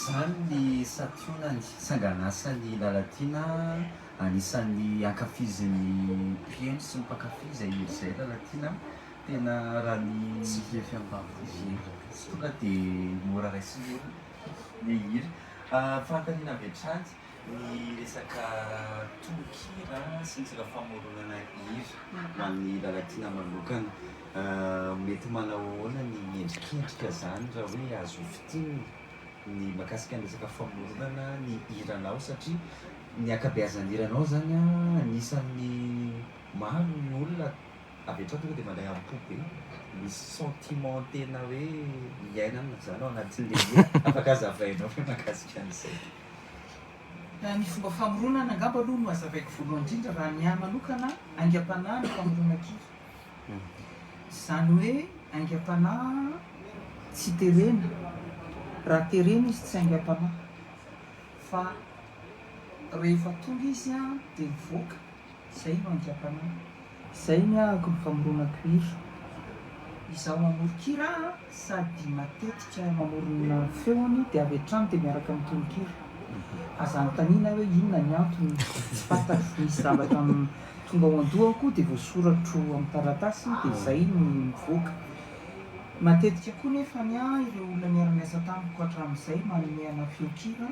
Zany ny sationany sanganasany Lalatiana anisan'ny ankafizin'ny mpieno sy ny mpankafy zay hira zay Lalatiana tena raha ny tsy fefy ambavy tonga dia mora raisiny ny hira. Fantaniana avy hatrany ny resaka tononkira sy ny resaka famoronana hira ho an'ny Lalatiana manokana. Mety manao ahoana ny endrikendrika zany raha hoe azo fitiny ny mahakasika ny resaka famoronana ny hiranao satria ny akabeazan'ny hiranao zany anisan'ny maro ny olona avy hatrany tonga dia manday ampobe misy sentiment tena hoe hiainana zany ao anatin'le hira afaka azavainao hoe mahakasika an'izay. Ny fomba famoronana angamba aloha no azavaiko voalohany indrindra raha ny ahy manokana aingam-panahy ny famoronan-kira. Izany hoe aingam-panahy tsy terena, raha terena izy tsy aingam-panahy fa rehefa tonga izy dia mivoaka, izay no aingam-panahy. Izay ny ahako ny famoronako hira. Izaho mamoron-kira sady matetika mamorona feony dia avy hatrany dia miaraka mitonon-kira. Aza anontaniana hoe inona ny antony tsy fantatro, misy zavatra tonga ao an-dohako dia voasoratro amin'ny taratasy dia izay no mivoaka. Matetika koa nefa ny ireo olona niara-miasa tamiko hatramin'izay manome ana feon-kira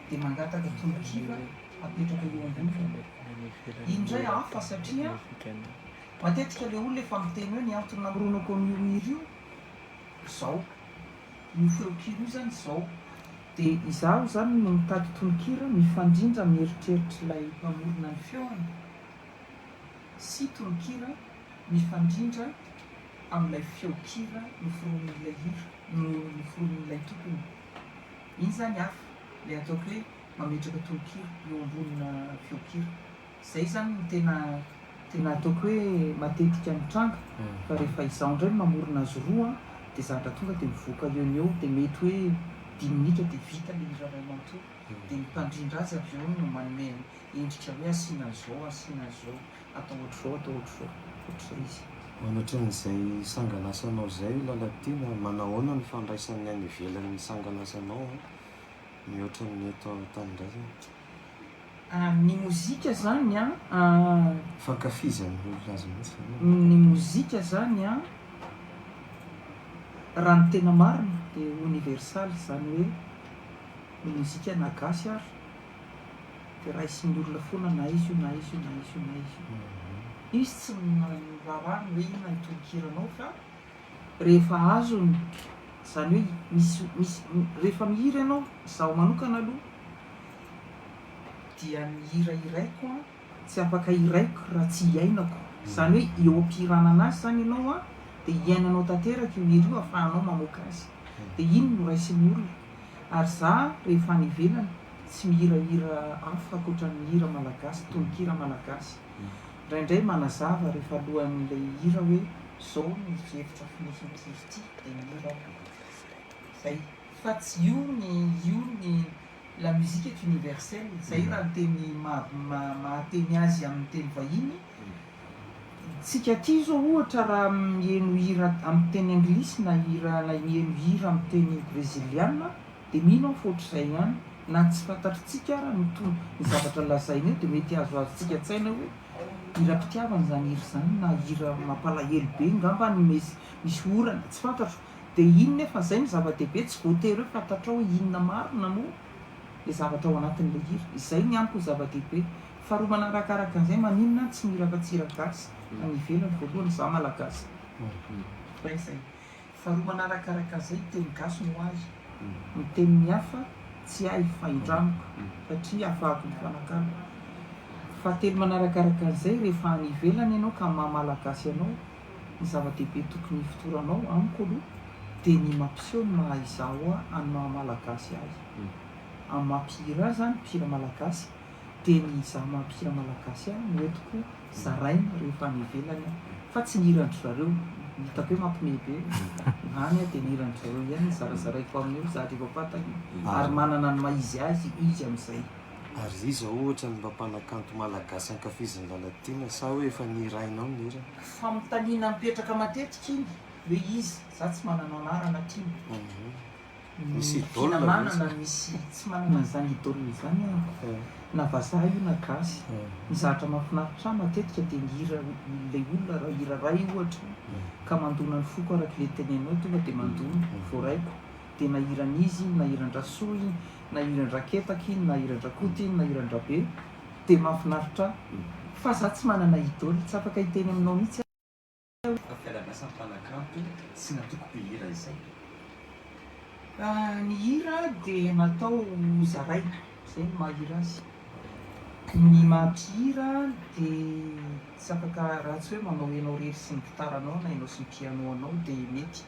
dia mangataka tonon-kira apetraka eo ambony. Indray hafa satria matetika ilay olona efa miteny hoe ny antony namoronako an'io hira io izao, io feon-kira io zany izao. Dia izaho zany no mitady tonon-kira mifandrindra mieritreritra ilay mpamorona ny feony sy tonon-kira mifandrindra amin'ilay feon-kira noforonin'ilay hira noforonin'ilay tompony. Iny zany hafa ilay ataoko hoe mametraka tonon-kira eo ambonina feon-kira. Izay zany no tena ataoko hoe matetika mitranga fa rehefa izaho indray mamorona azy roa dia zavatra tonga dia mivoaka eo ny eo dia mety hoe 10 minitra dia vita ilay hira ray manontolo dia ny mpandrindra azy avy eo no manome endrika hoe asiana an'izao atao ohatr'izao ohatr'izay izy. Manaotran'izay sanganasanao zay Lalatiana manao ahoana ny fandraisan'ny any ivelan'ny sanganasanao mihoatra ny eto tany indray? Ny mozika zany fankafizan'ny olona azy mihitsy. Ny mozika zany raha ny tena marina dia universal, zany hoe ny mozika na gasy ary dia raisin'ny olona foana na izy io na izy io na izy io na izy io. Izy tsy mirarary hoe inona ny tonon-kiranao fa rehefa azony, zany hoe misy rehefa mihira ianao, izaho manokana aloha dia ny hira iraiko tsy afaka iraiko raha tsy hiainako. Zany hoe eo ampirana anazy zany ianao dia hiainanao tanteraka io hira io ahafahanao mamoaka azy. Dia iny no raisin'ny olona. Ary za rehefa any ivelany tsy mihirahira hafa ankoatran'ny hira malagasy, tonon-kira malagasy. Indraindray manazava rehefa alohan'ilay hira hoe zao ny hevitra finosony-kira ity dia mihira zay. Fa tsy io ny la musique est universelle. Zay raha ny teny mahateny azy amin'ny teny vahiny. Tsika aty zao ohatra raha mihaino hira amin'ny teny anglisy na mihaino hira amin'ny teny brésiliana dia mino aho fa ohatr'izay ihany. Na tsy fantatritsika raha ny zavatra lazaina eo dia mety azoazontsika tsaina hoe hira-pitiavana zany hira zany na hira mampalahelo be ngamba ny misy orana tsy fantatro. Dia iny nefa zay ny zava-dehibe, tsy voatery hoe fantatrao hoe inona marina no le zavatra ao anatin'ilay hira. Izay ny amiko zava-dehibe. Faharoa manarakaraka an'izay maninona tsy mihira afa-tsy hira gasy any ivelany voalohany za malagasy. Izay. Faharoa manarakaraka an'izay teny gasy no azy. Ny teny hafa tsy hay fa indramiko satria ahafahako mifanakalo. Fahatelo manarakaraka an'izay rehefa any ivelany ianao ka maha-malagasy ianao, ny zava-dehibe tokony fitoranao amiko aloha dia ny mampiseho ny maha izaho amin'ny maha-malagasy azy. Amin'ny mampihira azy zany mpihira malagasy dia ny izaho mampihira malagasy no entiko zaraina rehefa any ivelany fa tsy ny hirandry zareo. Hitako hoe mampimebe any dia ny hirandry zareo ihany zarazaraiko amin'io za rehefa fantany ary manana ny maizy azy izy amin'izay. Ary izy ohatra ny mpanakanto malagasy ankafizin'ny Lalatiana sa hoe efa nihirainao ny hira? Famontaniana mipetraka matetika iny hoe izy, za tsy manana anarana tiany. misy idôle manana misy tsy manana an'izany idôle izany na vazaha io na gasy ny zatra mahafinaritra matetika dia ngira ilay olona raha hira ray ohatra ka mandona ny foko araka le tenenao tonga dia mandona voaraiko dia na hiran'izy na hiran-drasoa iny na hiran-draketaka iny na hiran-drakoty iny na hiran-drabe dia mahafinaritra fa za tsy manana idôle tsy afaka hiteny aminao mihitsy fialana sampanakanto sy natoko mpihira izay ny hira dia natao zaraina zay ny mahira azy ny mampihira dia tsy afaka raha tsy hoe manao ianao rery sy ny gitaranao na ianao sy ny piano anao dia mety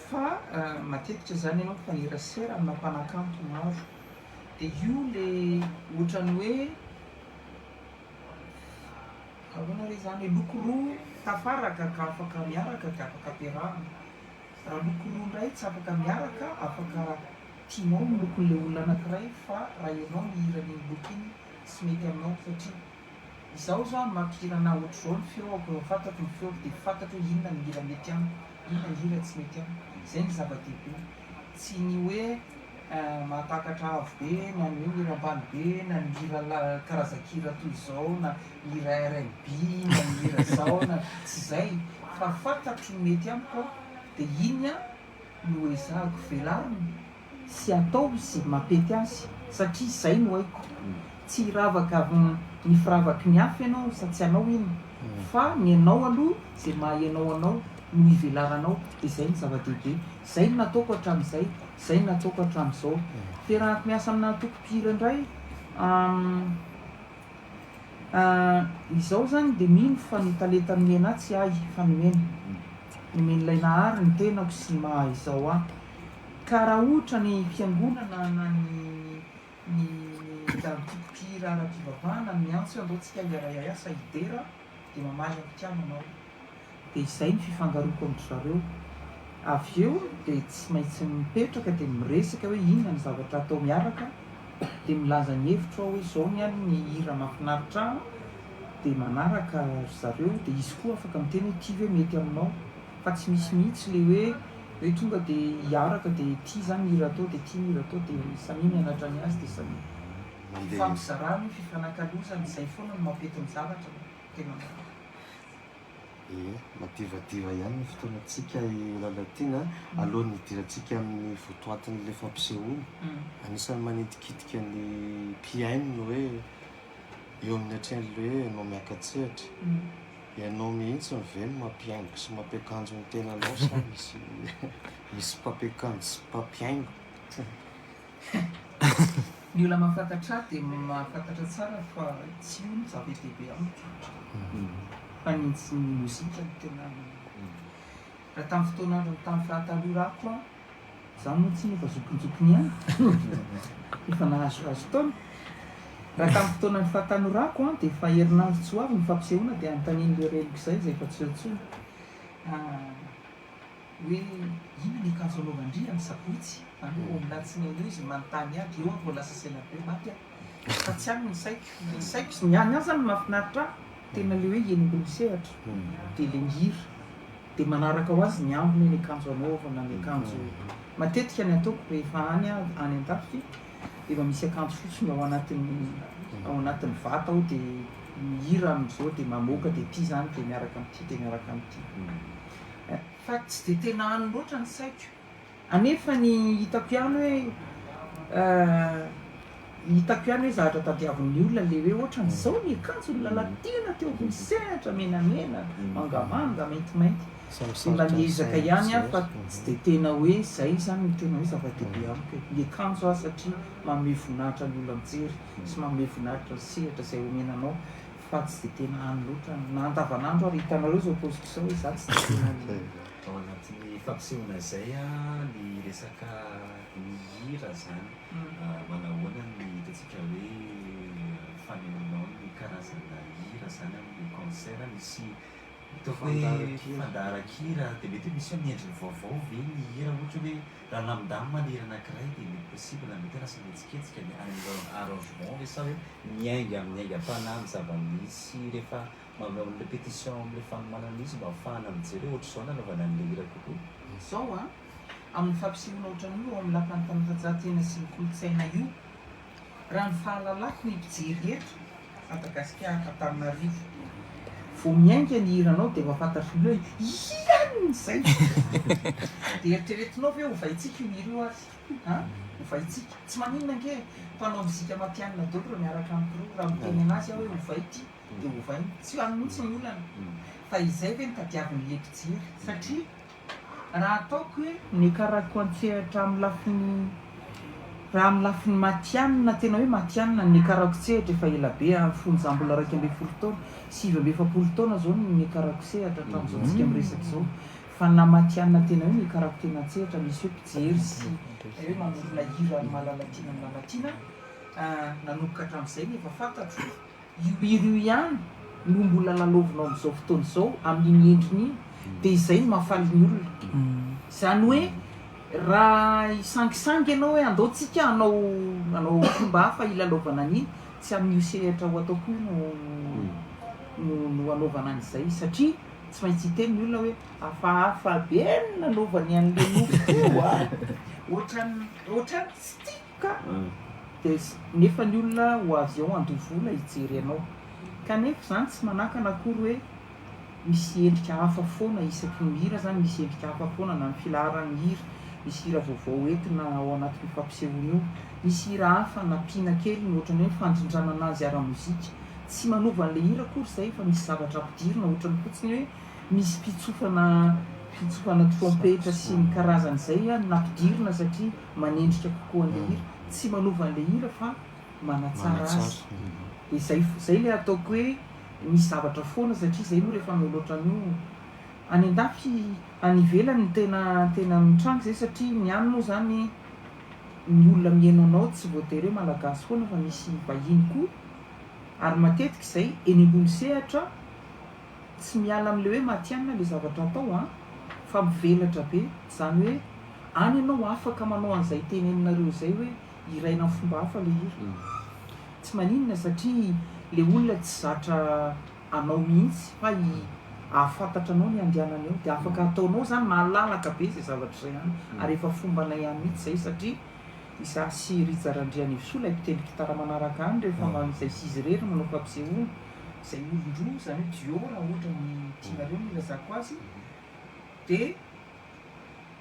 fa matetika zany ianao fanira sera amina mpanakanto maro dia io le ohatrany hoe ahoana re zany hoe loko roa tafaraka ka afaka miaraka ka afaka ampiarahana raha loko roa ndray tsy afaka miaraka afaka tianao ny lokon'ilay olona anankiray fa raha ianao mihirany loko iny tsy mety aminao satria izaho zany mampihirana ohatr' zao ny feoko fantatro ny feoko dia fantatro hoe inona ny hira mety amiko inona ny hira tsy mety amiko zay ny zava-dehibe tsy ny hoe mahatakatra avo be na ny hoe hira ambany be na ny hira karazan-kira toy izao na hira R&B na ny hira zao na tsy zay fa fantatro ny mety amiko dia iny no ezahako velariny sy atao sy mampety azy satria zay no haiko tsy hiravaka ny firavaky ny hafa ianao sa tsy anao iny fa ny anao aloha zay maha ianao anao no hivelaranao dia zay ny zava-dehibe zay no nataoko hatramin'izay zay no nataoko hatramin'izao fiarahako miasa amina toko-pihira indray izao zany dia mino fa ny talenta nomena tsy ahy fa nomen'ilay nahary ny tenako sy maha izao ahy ka raha ohatra ny fiangonana na ny toko-pihira ara-pivavahana miantso andao tsika hiara-iasa idera dia mamaly ampikiano anao dia izay ny fifangaroko amin'ny zareo avy eo dia tsy maintsy mipetraka dia miresaka hoe inona ny zavatra atao miaraka dia milaza ny hevitra hoe zao ny any ny hira mahafinaritra dia manaraka zareo dia izy koa afaka miteny hoe ty hoe mety aminao fa tsy misy mihitsy le hoe tonga dia hiaraka dia ty zany hira atao dia ty hira atao dia samy mianatra ny azy dia samy fifampizarana fifanankalozana izay foana no mampety ny zavatra tena madivadiva ihany ny fotoanantsika Lalatiana alohan'ny hidirantsika amin'ny votoatin'le fampisehoana anisan'ny manitikitika ny mpiaino no hoe eo amin'ny hatrehan'le hoe ianao miaka tsehatra ianao mihitsy miveno mampiaingo sy mampiakanjo ny tenanao sa misy mpampiakanjo sy mpampiaingo ny olona mahafantatra dia mahafantatra tsara fa tsy io ny zava-dehibe amiko fa ny mozika no tena raha tamin'ny fotoanandro tamin'ny fahatalohako zany moa tsy nefa zokonjokony ihany efa nahazohazo taona raha tamin'ny fotoanandro fahatanorako dia efa herinandro tsy ho avy ny fampisehoana dia anontanian'le reniko izay zay efa tsy otsony hoe ina ny akanjo anaovandry amin'ny sabotsy minatsiny eo izy manontany aby eo avy lasa selabe mapy fa tsy any ny saiko ny any azy zany mahafinaritra tena le hoe eningolo sehatra dia le hira dia manaraka ho azy ny ambony ny akanjo anaovana ny akanjo matetika ny ataoko rehefa any an-dafy efa misy akanjo fotsiny ao anatin'ny vata ao dia mihira amin'izao dia mamoaka dia ty zany dia miaraka amin'ity dia miaraka amin'ity fa tsy dia tena any loatra ny saiko anefa ny hitako ihany hoe zavatra tadiavin'ny olona le hoe ohatran'izao ny akanjo ny Lalatiana teo ny sehatra menamena mangamanga maintimainty mba niezaka ihany aho fa tsy dia tena hoe zay zany ny tena hoe zava-dehibe amiko ny akanjo aho satria manome voninahitra ny olona mijery sy manome voninahitra ny sehatra izay omenanao fa tsy dia tena any loatra na andavanandro ary hitanareo zao poziko izao hoe za tsy dia tena ao anatin'ny fampisehoana izay ny resaka mihira zany manahoana ny hitantsika hoe fanehoanao ny karazana hira zany amin'ny concert misy hitako hoe fandaharan-kira dia mety hoe misy hoe miendriny vaovao ve ny hira ohatra hoe raha namindamina ny hira anankiray dia mety possible mety lasa mihetsiketsika ny arrangement ve sa hoe miainga amin'ny aingam-panahy ny zava-misy rehefa manao ny répétition amin'ilay fanomanana izy mba ahafahana mijery hoe ohatr'izao nanaovana an'ilay hira kokoa izao amin'ny fampisehoana ohatran'io amin'ny lapan'ny fanatanjahantena sy ny kolotsaina io raha ny fahalalako ny mpijery eto Madagasikara Antananarivo vao miainga ny hiranao dia mahafantatry ny hoe iany zay dia eritreretinao ve hovaitsika io hira io azy hovaitsika tsy maninona ange mpanao muzika mampianina dolo raha miaraka amiko raha miteny anazy aho hoe hovaity dia hovainy tsy any mihitsy ny olana fa izay ve ny tadiaviny le mpijery satria raha ataoko hoe nikarako an-tsehatra amin'ny lafiny raha amin'ny lafiny matianina tena hoe matianina nikarako tsehatra efa ela be amin'ny fonjam-bola 2.7 taona 7.7 taona zao ny nikarako tsehatra hatramin'izao tsika miresaka zao fa na matianina tena hoe nikarako tena tsehatra misy hoe mpijery sy hoe manolona hira ny Lalatiana ny Lalatiana nanomboka hatramin'izay nefa fantatro io hira io ihany no mbola lalaovinao amin'izao fotoana izao amin'ny endriny dia izay no mahafaly ny olona izany hoe raha isangisangy ianao hoe andaotsika anao fomba hafa ilalaovana an'iny tsy amin'io sehatra ho ataoko no anaovana an'izay satria tsy maintsy hiteny ny olona hoe hafahafa be ny nanaovany an'le nofo ohatrany tsy tiaka dia nefa ny olona ho avy ao andovola hijery anao kanefa izany tsy manakana akory hoe misy endrika hafa foana isaky ny hira zany misy endrika hafa foana na ny filaharan'ny hira misy hira vaovao entina ao anatin'ny fampisehoana io misy hira hafa nampiana kely ny ohatrany hoe fandrindrana anazy ara-mozika tsy manova an'le hira akory izay fa misy zavatra ampidirina ohatrany fotsiny hoe misy fitsofana trompetra sy ny karazan'izay nampidirina satria manendrika kokoa an'le hira tsy manova an'le hira fa manatsara azy dia zay le ataoko hoe misy zavatra foana satria zay no rehefa miloatran'io any andafy any ivelany tena mitrango zay satria ny any moa zany ny olona mihaino anao tsy voatery hoe malagasy foana fa misy vahiny koa ary matetika izay eny ambony sehatra tsy miala amin'le hoe matianina le zavatra atao fa mivelatra be zany hoe any ianao afaka manao an'izay teneninareo zay hoe iraina amin'ny fomba hafa le hira tsy maninona satria le olona tsy zatra anao mihitsy fa ahafantatra anao ny andianana eo dia afaka ataonao zany malalaka be zay zavatra izay any ary efa fombanay ihany mihitsy zay satria izaho sy RANJATOELINA ilay mpitendry gitara manaraka any rehefa man'izay sizy rery manao fampisehoana izay olon-droa zany hoe duo raha ohatra ny tianareo milazako azy dia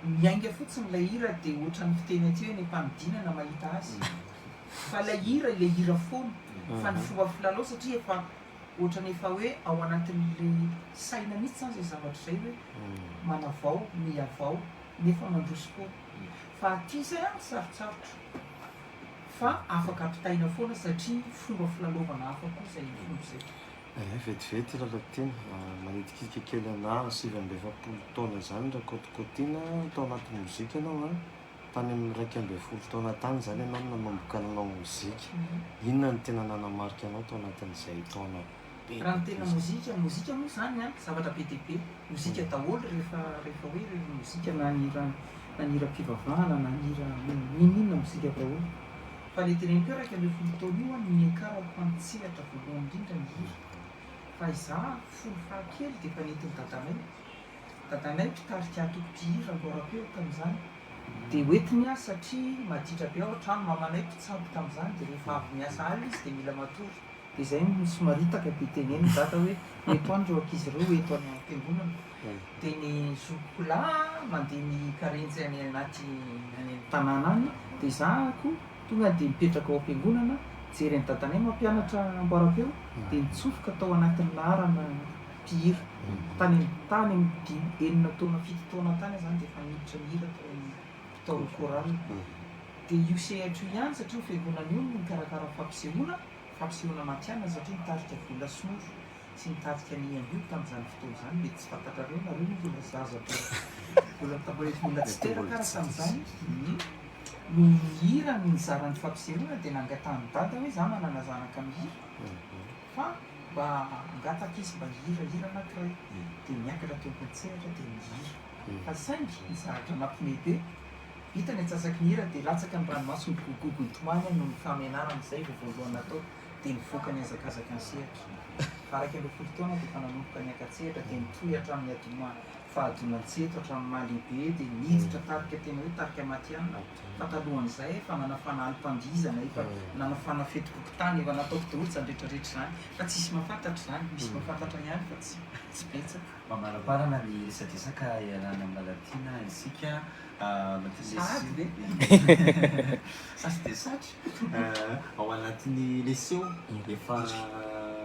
miainga fotsiny ilay hira dia ohatra ny fiteny aty hoe ny mpanodinana mahita azy fa ilay hira foana fa ny fomba filalao satria efa ohatrany efa hoe ao anatin'le saina mihitsy zany zay zavatra izay hoe manavao miavao nefa mandroso foana fa aty zay sarotsarotra fa afaka ampitaina foana satria fomba filalaovana hafa koa zay fomba izay vetivety Lalatiana manitikika kely ana 7.7 taona zany raha kotokotiana tao anatin'ny mozika ianao tany amin'ny 2.7 taona tany zany ianao nanomboka nanao mozika inona ny tena nanamarika anao tao anatin'izay taona raha ny tena mozika moa zany zavatra be dia be mozika daholo rehefa hoe mozika nanira-pivavahana nanira ninona mozika daholo fa le teneniko hoe 2.7 taona io nikarako an-tsehatra voalohany indrindra ny hira fa izaho folo fahakely dia efa nentin'ny dadanay mpitarika atoko-pihira loarapeo tamin'izany dia hoentiny aho satria maditra be ao hatrano mamanay mpitsambo tamin'izany dia rehefa avy miasa alina izy dia mila matory dia izay somaritaka be teneny data hoe eto any reo ankizy ireo eto any am-piangonana dia ny zokola mandeha ny karenjy any anaty tanàna any dia izahako tonga dia mipetraka ao am-piangonana jery ny dadanay mampianatra amboarapeo dia nitsofoka tao anatin'ny laharana mpihira tany 5 taona 7 taona tany zany dia efa niditra ny hira tao koral dia io sehatra io ihany satria fiangonana io nikarakara fampisehoana matianina satria nitarika vola sonoro sy nitarika ny ambio tamin'izany fotoana izany mety tsy fantatrareo nareo no vola zaza vola taboretyvola tsy teraka raha tamin'izany no hira ny nizaran'ny fampisehoana dia nangatany dada hoe za manana zanaka mihira fa mba angataka izy mba hira anankiray dia miakatra teo am-pantsehatra dia mihira fa saingy nizaratra nampime be vita ny atsasaky ny hira dia latsaka ny ranomaso ny gogogo ny tomany no ny famenarana izay voalohany atao dia nivoaka ny azakazaka ny sehatra fa 2.7 taona dia efa nanomboka ny aka-tsehatra dia nitoy hatramin'ny adoma fahadona tsehatra hatramin'ny mahalehibe dia niditra tarika tena hoe tarika matianina fa talohan'izay efa nanafana alim-pandizana efa nanafana fetokokotany efa nataoko daholo zany rehetrarehetra zany fa tsisy mahafantatra zany misy mahafantatra ihany fa tsy betsaka mamaraparana ny resadresaka iarana amin'ny Lalatiana isika sady ve sasy de satry ao anatin'ny leseo efa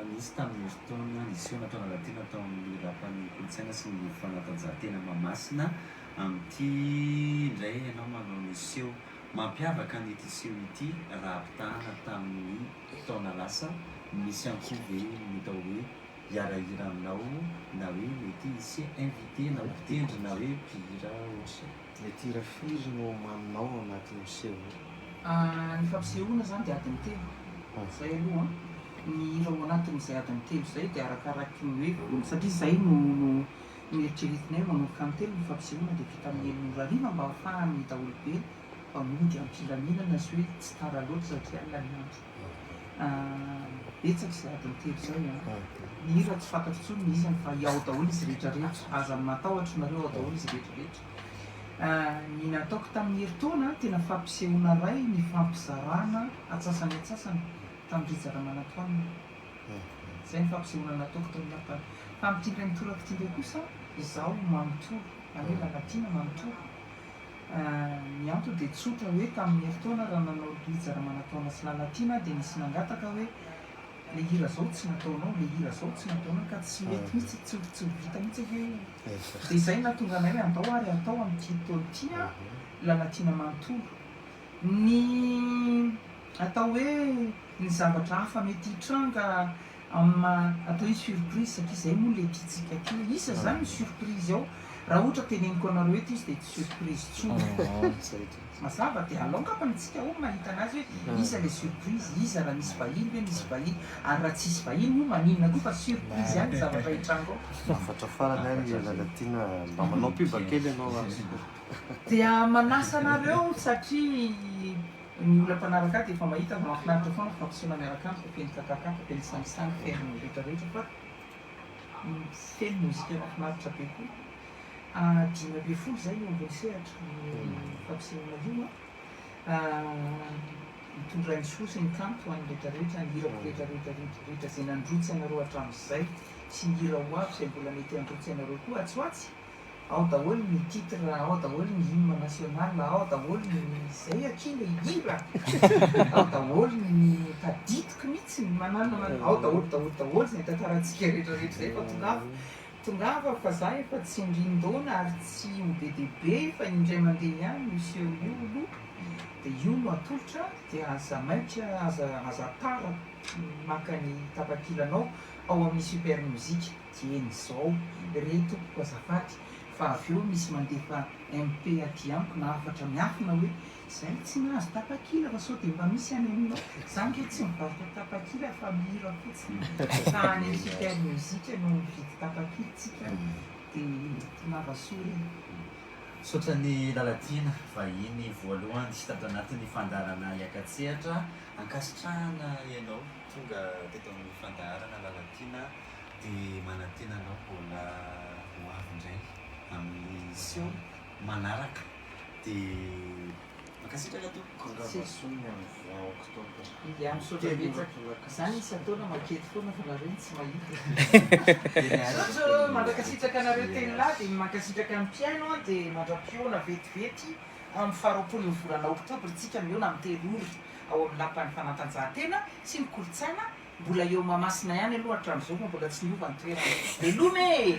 nisy tamin'ny fotoana leseo natao Lalatiana atao amin'ny rapan'ny kolotsaina sy ny fanatanjahantena Mahamasina amin'ity indray ianao manao leseo mampiavaka nyity leseo ity raha ampitahana tamin'ny taona lasa misy ankove mitao hoe hiarahira aminao na hoe mety isy invité na mpitendry na hoe mpihira ohatra mety hira firy no maninao ao anatin'ny leseo ny fampisehoana zany dia adiny telo zay aloha ny hira ao anatin'izay adiny telo zay dia arakaraky ny hoe satria zay no nieritreretinay manomboka amin'ny telo ny fampisehoana dia vita amin'ny elin'orariana mba ahafahany daholo be mpanody ampilaminana sy hoe tsy tara loatra satria alina andro betsaka izay adiny telo zay ny hira tsy fantatro tsony ny izany fa ao daholo izy rehetrarehetra aza matahotra nareo ao daholo izy rehetrarehetra ny nataoko tamin'ny herintaona tena fampisehoana ray ny fampizarana atsasany tamin'ny Rajaonarimampianina zay ny fampisehoana nataoko tamin'ny lapana fa amin'ity ndray mitorako ity ndray kosa izaho manontolo hoe Lalatiana manontolo ny antony dia tsotra hoe tamin'ny herintaona raha nanao Rajaonarimampianina sy Lalatiana dia nisy nangataka hoe le hira zao tsy nataonao le hira zao tsy nataonao ka tsy mety mihitsy tsy vita mihitsy hoe dia izay natonga anay hoe andao ary atao amin'ity taona ity Lalatiana manontolo ny atao hoe ny zavatra hafa mety hitranga atao hoe surprise satria izay moa le tiatsika ty isa zany ny surprise ao raha ohatra teneniko anareo eto izy dia tsy surprise tsony mazava dia alongapanytsika ho mahita anazy hoe isa le surprise iza raha misy vahiny hoe misy vahiny ary raha tsisy vahiny moa maninona koa fa surprise ihany zavatra hitrango ao afatra farany any Lalatiana mba manao pibakely ianao dia manasa anareo satria ny olona mpanaraka dia efa mahita mahafinaritra foana fampisehoana miaraka amiko feny kakaka feny samisangy feny rehetrarehetra fa feny mozika mahafinaritra be koa 10 zay no ambony sehatra fampisehoana io mitondra ny soa sy ny kanto ho an'ny rehetrarehetra ny hirako rehetrarehetra zay nandrotsy anareo hatramin'izay sy ny hira ho avy izay mbola mety handrotsy anareo koa atsoatsy ao daholo ny titre ao daholo ny hymne national ao daholo ny zay akila hira ao daholo ny taditiko mihitsy ny manana ao daholo zay tantaratsika rehetrarehetra zay fa tongava fa za efa tsy indrindaona ary tsy ho be dehibe fa indray mandeha ihany misy eo io aloha dia io no atolotra dia aza maitra aza tara maka ny tapakilanao ao amin'ny super musique tieny zao reto azafady fa avy eo misy mandefa MP aty amiko na afatra miafina hoe zay tsy nahazo tapakila fa sao dia mba misy any aminao zany ke tsy mivarotra tapakila fa mihira fotsiny fa any amin'ny super musique no mividy tapakilitsika dia navasory sotra ny Lalatiana vahiny voalohany sy tato anatin'ny fandarana Hiaka tsehatra ankasitrahana ianao tonga teto amin'ny fandarana Lalatiana dia manantena anao mbola ho avy indray amin'ny seo manaraka dia makasitraka to congratulations amin'ny octobre ia misaotra betsaka zany isy ataona makety foana fa nareo tsy mahita sotro mankasitraka anareo teny lahy dia mankasitraka amin'ny piano dia mandra-pioana vetivety amin'ny faharoapolo ny volana oktobra tsika miona amin'ny telory ao amin'ny lapan'ny fanatanjahantena sy ny kolotsaina mbola eo Mahamasina ihany aloha hatramin'izao fa mbola tsy niova ny toerana velomy